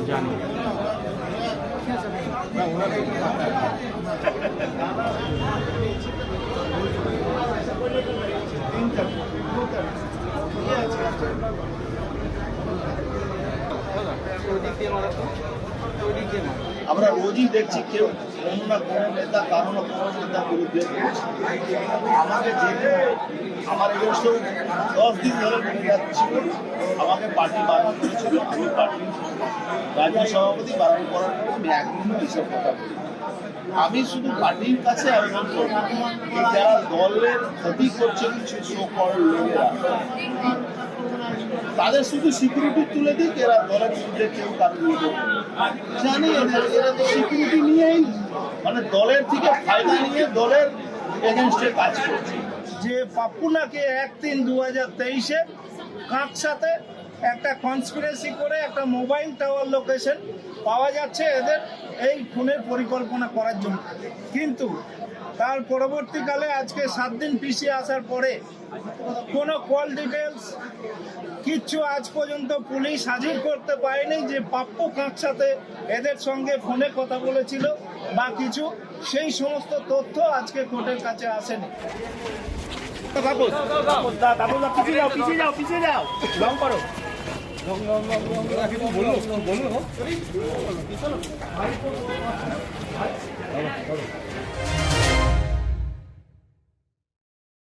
জানি আমরা রোজই দেখছি কেউ কোনো না কোনো নেতা কারো না কোনো নেতার বিরুদ্ধে আমাকে যেতে আমার এগেনস্টেও 10 দিন ধরে ছিল, আমাকে পার্টি বারণ করেছিল। আমি পার্টির রাজ্য সভাপতি বারণ করার পরে আমি একদিনও এইসব কথা বলি। আমি শুধু পার্টির কাছে আবেদন করব, যারা দলের ক্ষতি করছে কিছু শোকর লোকেরা, তাদের শুধু সিকিউরিটি তুলে দিক, এরা দলের বিরুদ্ধে কেউ কারো বিরুদ্ধে জানি এরা তো সিকিউরিটি নিয়েই মানে দলের থেকে ফায়দা নিয়ে দলের এগেনস্টে কাজ করছে। যে পাপ্পুনাকে 1/3/2023-এ কাঁকসাতে একটা কনস্পিরেসি করে একটা মোবাইল টাওয়ার লোকেশন পাওয়া যাচ্ছে এদের এই খুনের পরিকল্পনা করার জন্য, কিন্তু তার পরবর্তীকালে আজকে 7 দিন পিছিয়ে আসার পরে কোনো কল ডিটেলস কিচ্ছু আজ পর্যন্ত পুলিশ হাজির করতে পারেনি যে পাপ্পু কাঁকসাতে এদের সঙ্গে ফোনে কথা বলেছিল বা কিছু, সেই সমস্ত তথ্য আজকে কোর্টের কাছে আসেনি। পিছিয়ে যাও লং করো বলুন